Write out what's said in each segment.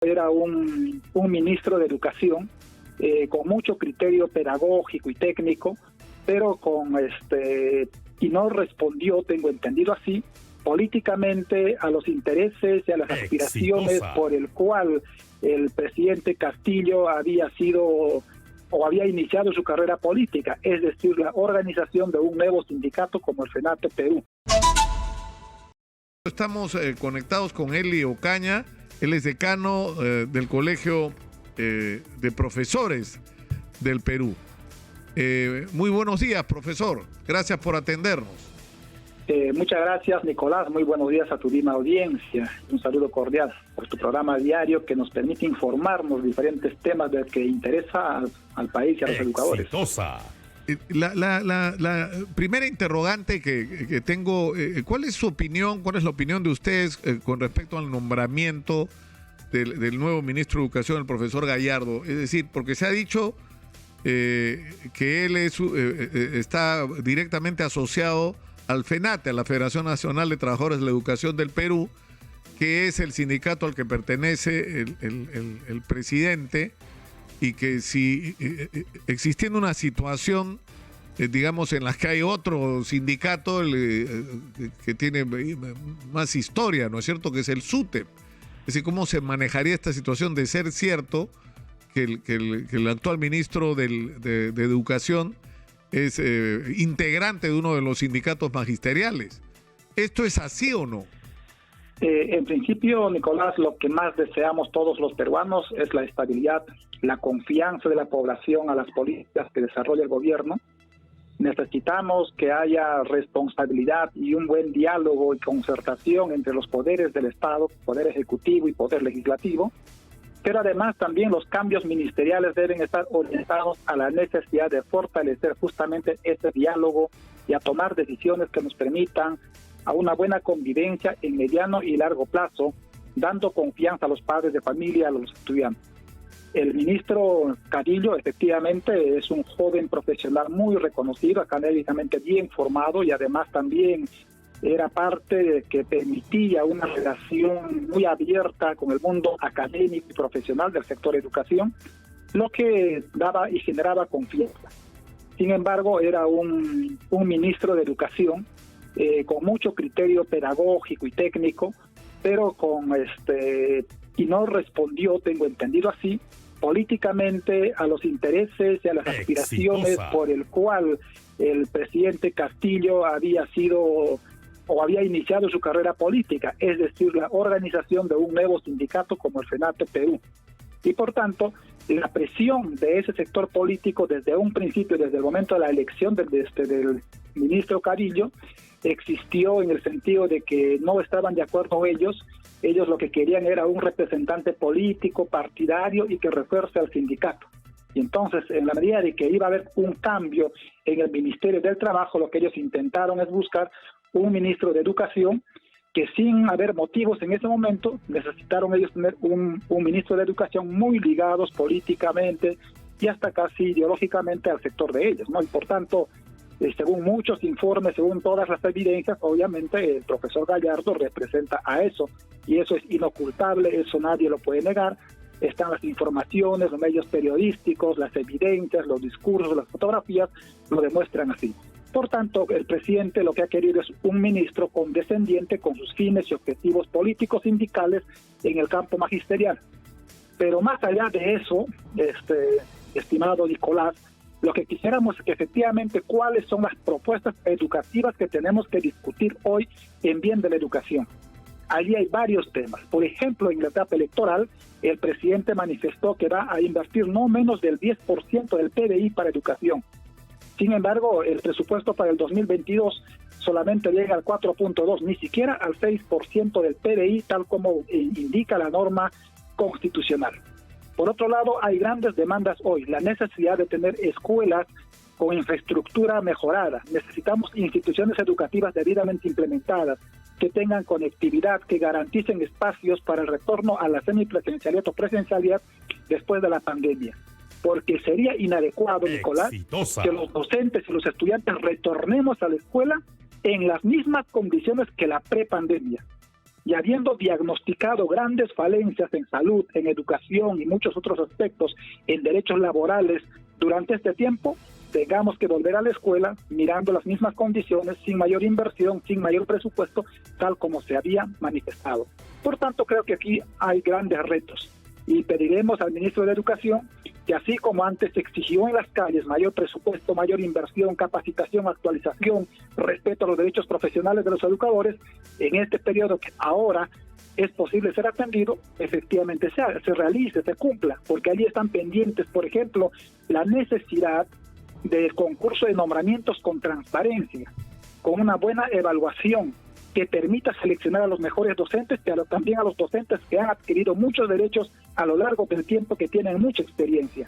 Era un ministro de Educación con mucho criterio pedagógico y técnico, pero y no respondió, tengo entendido así, políticamente a los intereses y a las aspiraciones por el cual el presidente Castillo había iniciado su carrera política, es decir, la organización de un nuevo sindicato como el FENATE Perú. Estamos conectados con Eli Ocaña. Él es decano del Colegio de Profesores del Perú. Muy buenos días, profesor. Gracias por atendernos. Muchas gracias, Nicolás. Muy buenos días a tu misma audiencia. Un saludo cordial por tu programa diario que nos permite informarnos de diferentes temas del que interesa al país y a los educadores. La primera interrogante que tengo, ¿cuál es su opinión, cuál es la opinión de ustedes con respecto al nombramiento del nuevo ministro de Educación, el profesor Gallardo? Es decir, porque se ha dicho que él está directamente asociado al FENATE, a la Federación Nacional de Trabajadores de la Educación del Perú, que es el sindicato al que pertenece el presidente, y que si existiendo una situación, digamos, en la que hay otro sindicato que tiene más historia, ¿no es cierto?, que es el SUTEP. Es decir, ¿cómo se manejaría esta situación de ser cierto que el actual ministro de Educación es integrante de uno de los sindicatos magisteriales? ¿Esto es así o no? En principio, Nicolás, lo que más deseamos todos los peruanos es la estabilidad, la confianza de la población a las políticas que desarrolla el gobierno. Necesitamos que haya responsabilidad y un buen diálogo y concertación entre los poderes del Estado, poder ejecutivo y poder legislativo, pero además también los cambios ministeriales deben estar orientados a la necesidad de fortalecer justamente ese diálogo y a tomar decisiones que nos permitan a una buena convivencia en mediano y largo plazo, dando confianza a los padres de familia, a los estudiantes. El ministro Cadillo efectivamente es un joven profesional muy reconocido, académicamente bien formado, y además también era parte que permitía una relación muy abierta con el mundo académico y profesional del sector educación, lo que daba y generaba confianza. Sin embargo, era un ministro de Educación con mucho criterio pedagógico y técnico, pero y no respondió, tengo entendido así, políticamente a los intereses y a las aspiraciones por el cual el presidente Castillo había iniciado su carrera política, es decir, la organización de un nuevo sindicato como el FENATE Perú. Y por tanto, la presión de ese sector político desde un principio, desde el momento de la elección del ministro Cadillo, existió en el sentido de que no estaban de acuerdo ellos lo que querían era un representante político, partidario y que refuerce al sindicato. Y entonces, en la medida de que iba a haber un cambio en el Ministerio del Trabajo, lo que ellos intentaron es buscar un ministro de Educación que, sin haber motivos en ese momento, necesitaron ellos tener un ministro de Educación muy ligados políticamente y hasta casi ideológicamente al sector de ellos, ¿no? Y por tanto, según muchos informes, según todas las evidencias, obviamente el profesor Gallardo representa a eso, y eso es inocultable, eso nadie lo puede negar. Están las informaciones, los medios periodísticos, las evidencias, los discursos, las fotografías, lo demuestran así. Por tanto, el presidente lo que ha querido es un ministro condescendiente con sus fines y objetivos políticos sindicales en el campo magisterial. Pero más allá de eso, estimado Nicolás, lo que quisiéramos es que efectivamente cuáles son las propuestas educativas que tenemos que discutir hoy en bien de la educación. Allí hay varios temas. Por ejemplo, en la etapa electoral, el presidente manifestó que va a invertir no menos del 10% del PBI para educación. Sin embargo, el presupuesto para el 2022 solamente llega al 4.2, ni siquiera al 6% del PBI, tal como indica la norma constitucional. Por otro lado, hay grandes demandas hoy, la necesidad de tener escuelas con infraestructura mejorada. Necesitamos instituciones educativas debidamente implementadas, que tengan conectividad, que garanticen espacios para el retorno a la semipresencialidad o presencialidad después de la pandemia. Porque sería inadecuado, Nicolás, que los docentes y los estudiantes retornemos a la escuela en las mismas condiciones que la prepandemia. y habiendo diagnosticado grandes falencias en salud, en educación y muchos otros aspectos en derechos laborales durante este tiempo, tengamos que volver a la escuela mirando las mismas condiciones, sin mayor inversión, sin mayor presupuesto, tal como se había manifestado. Por tanto, creo que aquí hay grandes retos y pediremos al ministro de Educación que, así como antes se exigió en las calles mayor presupuesto, mayor inversión, capacitación, actualización, respeto a los derechos profesionales de los educadores, en este periodo que ahora es posible ser atendido, efectivamente se realice, se cumpla, porque allí están pendientes, por ejemplo, la necesidad del concurso de nombramientos con transparencia, con una buena evaluación que permita seleccionar a los mejores docentes, pero también a los docentes que han adquirido muchos derechos a lo largo del tiempo, que tienen mucha experiencia.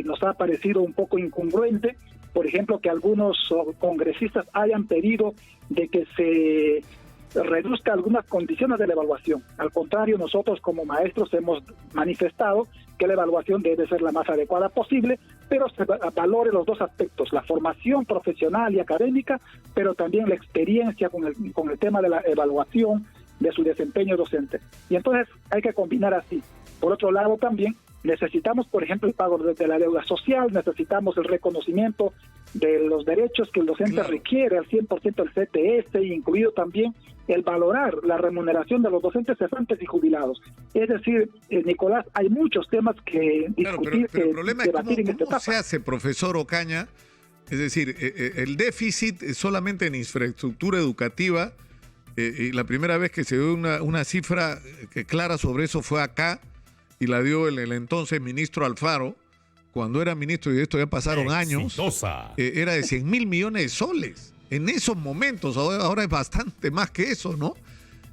Nos ha parecido un poco incongruente, por ejemplo, que algunos congresistas hayan pedido de que se reduzca algunas condiciones de la evaluación. Al contrario, nosotros como maestros hemos manifestado que la evaluación debe ser la más adecuada posible, pero se valore los dos aspectos, la formación profesional y académica, pero también la experiencia con el tema de la evaluación de su desempeño docente. Y entonces hay que combinar así. Por otro lado, también necesitamos, por ejemplo, el pago de la deuda social, necesitamos el reconocimiento de los derechos que el docente requiere al 100% del CTS, incluido también el valorar la remuneración de los docentes cesantes y jubilados. Es decir, Nicolás, hay muchos temas que discutir, pero el problema es debatir en esta etapa. ¿Cómo se hace, profesor Ocaña? Es decir, el déficit solamente en infraestructura educativa, y la primera vez que se dio una cifra clara sobre eso fue acá, y la dio el entonces ministro Alfaro, cuando era ministro, y de esto ya pasaron años, era de 100.000 millones de soles. En esos momentos, ahora es bastante más que eso, ¿no?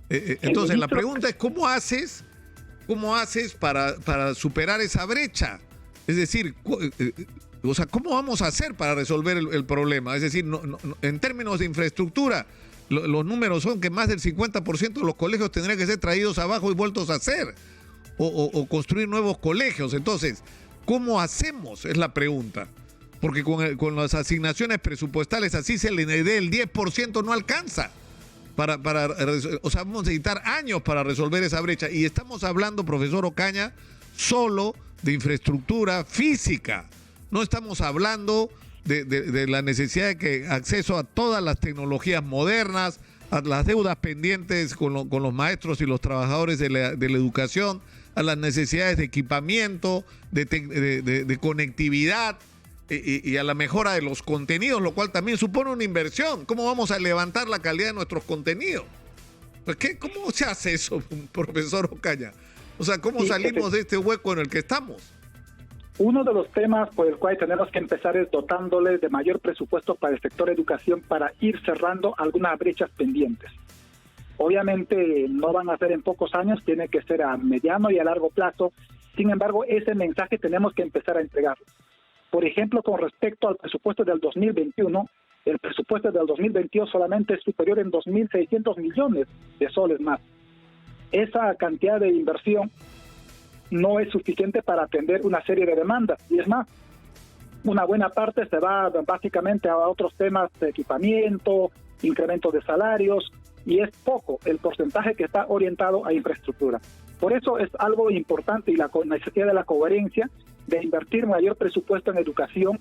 Entonces la pregunta es, ¿cómo haces para superar esa brecha? Es decir, ¿cómo vamos a hacer para resolver el problema? Es decir, en términos de infraestructura, los números son que más del 50% de los colegios tendrían que ser traídos abajo y vueltos a hacer, o construir nuevos colegios. Entonces, ¿cómo hacemos? Es la pregunta. Porque con las asignaciones presupuestales, así se le dé el 10%, no alcanza. O sea, vamos a necesitar años para resolver esa brecha. Y estamos hablando, profesor Ocaña, solo de infraestructura física. No estamos hablando de la necesidad de que acceso a todas las tecnologías modernas, a las deudas pendientes con los maestros y los trabajadores de la educación, a las necesidades de equipamiento, de conectividad, y a la mejora de los contenidos, lo cual también supone una inversión. ¿Cómo vamos a levantar la calidad de nuestros contenidos? Pues, ¿cómo se hace eso, profesor Ocaña? O sea, ¿cómo salimos de este hueco en el que estamos? Uno de los temas por el cual tenemos que empezar es dotándole de mayor presupuesto para el sector educación, para ir cerrando algunas brechas pendientes. Obviamente no van a ser en pocos años, tiene que ser a mediano y a largo plazo. Sin embargo, ese mensaje tenemos que empezar a entregarlo. Por ejemplo, con respecto al presupuesto del 2021, el presupuesto del 2022 solamente es superior en 2.600 millones de soles más. Esa cantidad de inversión no es suficiente para atender una serie de demandas. Y es más, una buena parte se va básicamente a otros temas de equipamiento, incremento de salarios, y es poco el porcentaje que está orientado a infraestructura. Por eso es algo importante y la necesidad de la coherencia de invertir mayor presupuesto en educación,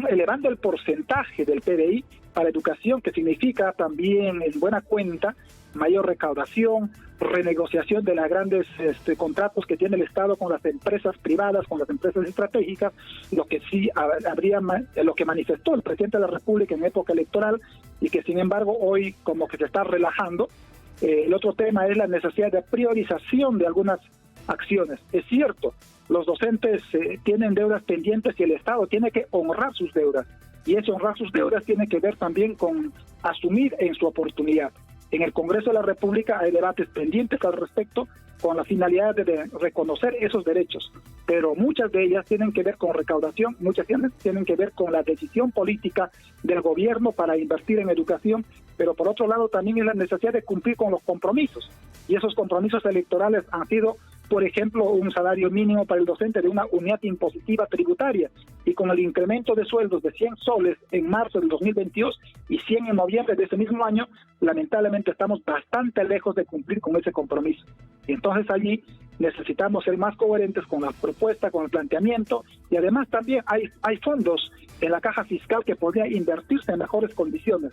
elevando el porcentaje del PBI para educación, que significa también, en buena cuenta, mayor recaudación, renegociación de los grandes contratos que tiene el Estado con las empresas privadas, con las empresas estratégicas, lo que sí lo que manifestó el presidente de la República en época electoral, y que sin embargo hoy como que se está relajando. El otro tema es la necesidad de priorización de algunas acciones. Es cierto, los docentes tienen deudas pendientes y el Estado tiene que honrar sus deudas, y ese honrar sus deudas tiene que ver también con asumir en su oportunidad. En el Congreso de la República hay debates pendientes al respecto, con la finalidad de reconocer esos derechos, pero muchas de ellas tienen que ver con recaudación, muchas tienen que ver con la decisión política del gobierno para invertir en educación, pero por otro lado también es la necesidad de cumplir con los compromisos, y esos compromisos electorales han sido por ejemplo, un salario mínimo para el docente de una unidad impositiva tributaria, y con el incremento de sueldos de 100 soles en marzo del 2022 y 100 en noviembre de ese mismo año, lamentablemente estamos bastante lejos de cumplir con ese compromiso. Y entonces allí necesitamos ser más coherentes con la propuesta, con el planteamiento, y además también hay fondos en la caja fiscal que podría invertirse en mejores condiciones.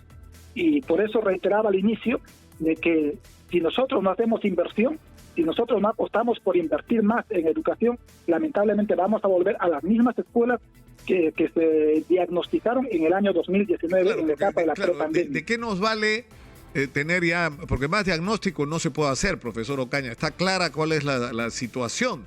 Y por eso reiteraba al inicio de que si nosotros no hacemos inversión, si nosotros no apostamos por invertir más en educación, lamentablemente vamos a volver a las mismas escuelas que se diagnosticaron en el año 2019, claro, en la etapa de la prepandemia. ¿De qué nos vale tener ya, porque más diagnóstico no se puede hacer, profesor Ocaña? Está clara cuál es la situación.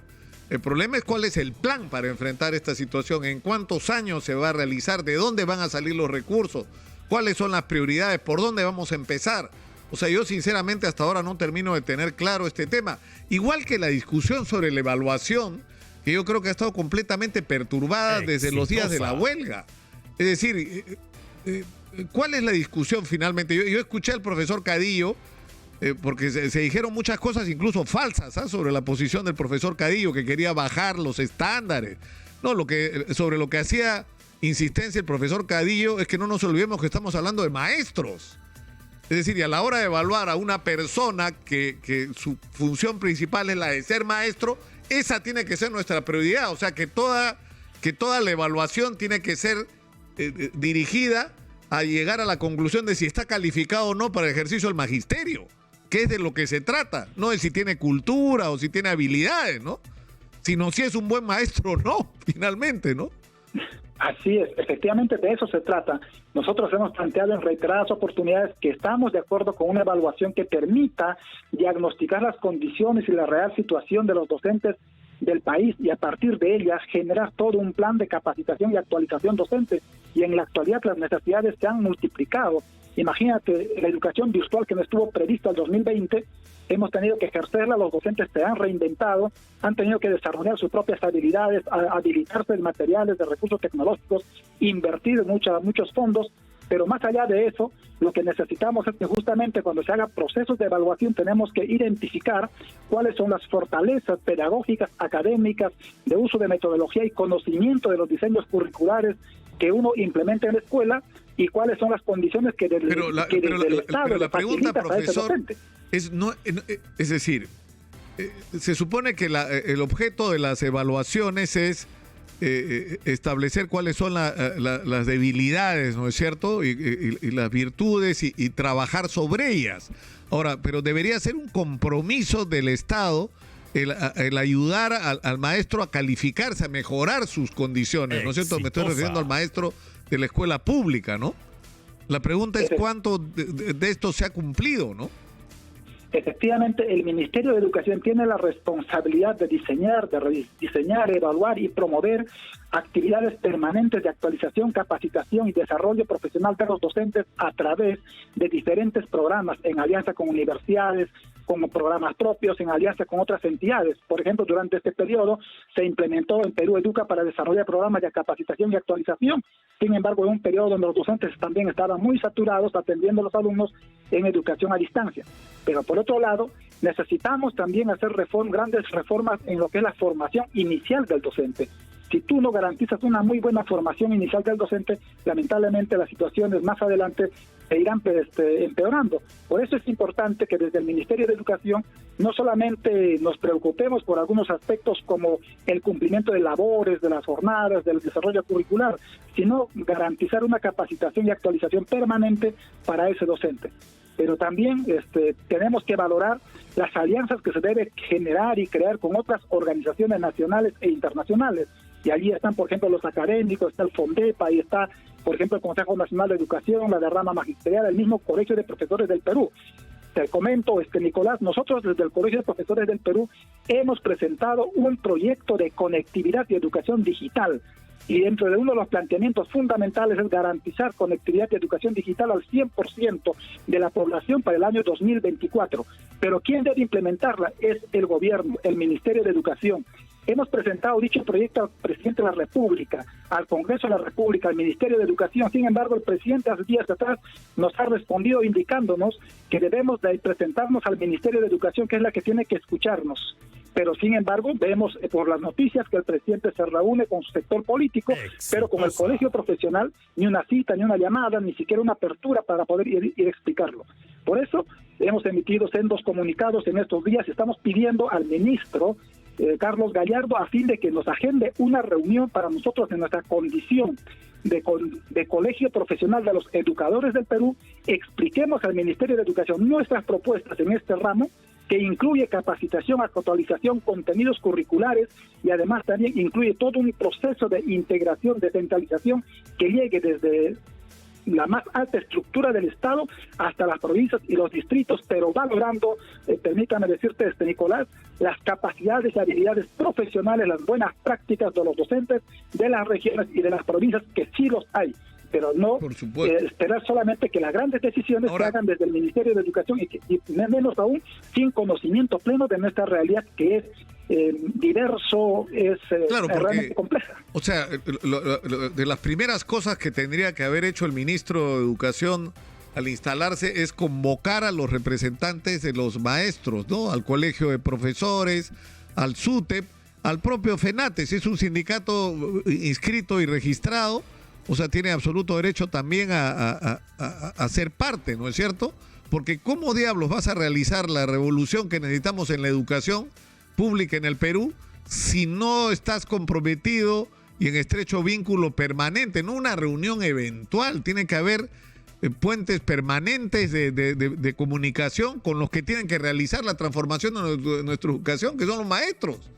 El problema es cuál es el plan para enfrentar esta situación, en cuántos años se va a realizar, de dónde van a salir los recursos, cuáles son las prioridades, por dónde vamos a empezar. O sea, yo sinceramente hasta ahora no termino de tener claro este tema. Igual que la discusión sobre la evaluación, que yo creo que ha estado completamente perturbada desde los días de la huelga. Es decir, ¿cuál es la discusión finalmente? Yo escuché al profesor Cadillo, porque se dijeron muchas cosas incluso falsas sobre la posición del profesor Cadillo, que quería bajar los estándares. No, sobre lo que hacía insistencia el profesor Cadillo es que no nos olvidemos que estamos hablando de maestros. Es decir, y a la hora de evaluar a una persona que su función principal es la de ser maestro, esa tiene que ser nuestra prioridad. O sea, que toda la evaluación tiene que ser dirigida a llegar a la conclusión de si está calificado o no para el ejercicio del magisterio, que es de lo que se trata, no de si tiene cultura o si tiene habilidades, ¿no? Sino si es un buen maestro o no, finalmente, ¿no? Así es, efectivamente de eso se trata. Nosotros hemos planteado en reiteradas oportunidades que estamos de acuerdo con una evaluación que permita diagnosticar las condiciones y la real situación de los docentes del país y a partir de ellas generar todo un plan de capacitación y actualización docente. Y en la actualidad las necesidades se han multiplicado. Imagínate, la educación virtual que no estuvo prevista el 2020, hemos tenido que ejercerla, los docentes se han reinventado, han tenido que desarrollar sus propias habilidades, habilitarse en materiales, de recursos tecnológicos, invertir en muchos fondos, pero más allá de eso, lo que necesitamos es que justamente cuando se hagan procesos de evaluación tenemos que identificar cuáles son las fortalezas pedagógicas, académicas, de uso de metodología y conocimiento de los diseños curriculares que uno implementa en la escuela y cuáles son las condiciones que desde el Estado la pregunta, profesor, es decir, se supone que el objeto de las evaluaciones es establecer cuáles son las debilidades, ¿no es cierto? Y las virtudes y trabajar sobre ellas. Ahora, pero debería ser un compromiso del Estado el ayudar al maestro a calificarse, a mejorar sus condiciones, ¿no es cierto? Me estoy refiriendo al maestro de la escuela pública, ¿no? La pregunta es cuánto de esto se ha cumplido, ¿no? Efectivamente, el Ministerio de Educación tiene la responsabilidad de diseñar, evaluar y promover actividades permanentes de actualización, capacitación y desarrollo profesional de los docentes a través de diferentes programas en alianza con universidades, como programas propios, en alianza con otras entidades. Por ejemplo, durante este periodo se implementó en Perú Educa para desarrollar programas de capacitación y actualización. Sin embargo, en un periodo donde los docentes también estaban muy saturados atendiendo a los alumnos en educación a distancia. Pero por otro lado, necesitamos también hacer grandes reformas en lo que es la formación inicial del docente. Si tú no garantizas una muy buena formación inicial del docente, lamentablemente las situaciones más adelante se irán empeorando. Por eso es importante que desde el Ministerio de Educación no solamente nos preocupemos por algunos aspectos como el cumplimiento de labores, de las jornadas, del desarrollo curricular, sino garantizar una capacitación y actualización permanente para ese docente. Pero también tenemos que valorar las alianzas que se debe generar y crear con otras organizaciones nacionales e internacionales. Y allí están, por ejemplo, los académicos, está el FONDEPA, y está, por ejemplo, el Consejo Nacional de Educación, la rama magisterial, el mismo Colegio de Profesores del Perú. Te comento, Nicolás, nosotros desde el Colegio de Profesores del Perú hemos presentado un proyecto de conectividad y educación digital. Y dentro de uno de los planteamientos fundamentales es garantizar conectividad y educación digital al 100% de la población para el año 2024. Pero ¿quién debe implementarla? Es el gobierno, el Ministerio de Educación. Hemos presentado dicho proyecto al presidente de la República, al Congreso de la República, al Ministerio de Educación. Sin embargo, el presidente hace días atrás nos ha respondido indicándonos que debemos de presentarnos al Ministerio de Educación, que es la que tiene que escucharnos. pero sin embargo vemos por las noticias que el presidente se reúne con su sector político, pero con el colegio profesional ni una cita, ni una llamada, ni siquiera una apertura para poder ir a explicarlo. Por eso hemos emitido sendos comunicados en estos días, estamos pidiendo al ministro Carlos Gallardo a fin de que nos agende una reunión para nosotros en nuestra condición de colegio profesional de los educadores del Perú, expliquemos al Ministerio de Educación nuestras propuestas en este ramo, que incluye capacitación, actualización, contenidos curriculares y además también incluye todo un proceso de integración, descentralización que llegue desde la más alta estructura del Estado hasta las provincias y los distritos, pero valorando, permítame decirte, Nicolás, las capacidades y habilidades profesionales, las buenas prácticas de los docentes de las regiones y de las provincias, que sí los hay, pero no esperar solamente que las grandes decisiones se hagan desde el Ministerio de Educación y menos aún sin conocimiento pleno de nuestra realidad, que es diverso, es realmente compleja. O sea, de las primeras cosas que tendría que haber hecho el ministro de Educación al instalarse es convocar a los representantes de los maestros, ¿no? Al colegio de profesores, al SUTEP, al propio FENATES. Es un sindicato inscrito y registrado, o sea, tiene absoluto derecho también a ser parte, ¿no es cierto? Porque ¿cómo diablos vas a realizar la revolución que necesitamos en la educación pública en el Perú si no estás comprometido y en estrecho vínculo permanente, no una reunión eventual? Tiene que haber puentes permanentes de comunicación con los que tienen que realizar la transformación de nuestra educación, que son los maestros,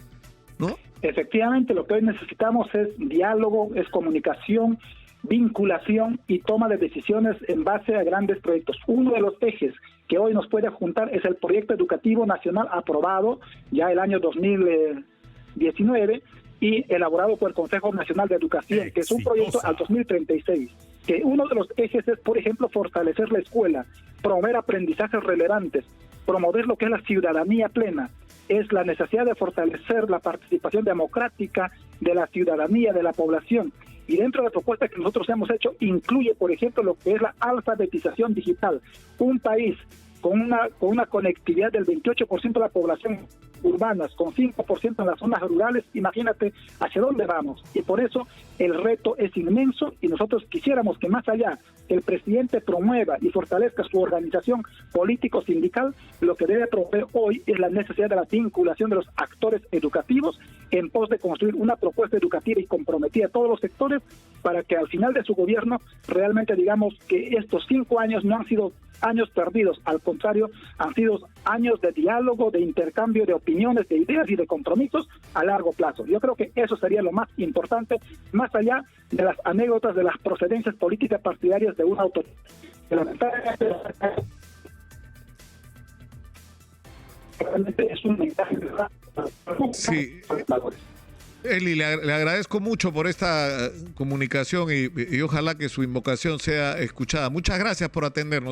¿no? Efectivamente, lo que hoy necesitamos es diálogo, es comunicación, vinculación y toma de decisiones en base a grandes proyectos. Uno de los ejes que hoy nos puede juntar es el proyecto educativo nacional aprobado ya el año 2019 y elaborado por el Consejo Nacional de Educación, que es un proyecto al 2036, que uno de los ejes es, por ejemplo, fortalecer la escuela, promover aprendizajes relevantes, promover lo que es la ciudadanía plena, es la necesidad de fortalecer la participación democrática de la ciudadanía, de la población. Y dentro de la propuesta que nosotros hemos hecho, incluye, por ejemplo, lo que es la alfabetización digital. Un país con una conectividad del 28% de la población urbanas, con 5% en las zonas rurales, imagínate hacia dónde vamos. Y por eso el reto es inmenso y nosotros quisiéramos que más allá que el presidente promueva y fortalezca su organización político-sindical, lo que debe promover hoy es la necesidad de la vinculación de los actores educativos en pos de construir una propuesta educativa y comprometida a todos los sectores para que al final de su gobierno realmente digamos que estos 5 años no han sido años perdidos, al contrario, han sido años de diálogo, de intercambio de opiniones, de ideas y de compromisos a largo plazo. Yo creo que eso sería lo más importante, más allá de las anécdotas de las procedencias políticas partidarias de una autoridad. Realmente es un mensaje de verdad. Sí. Eli, le agradezco mucho por esta comunicación y ojalá que su invocación sea escuchada. Muchas gracias por atendernos.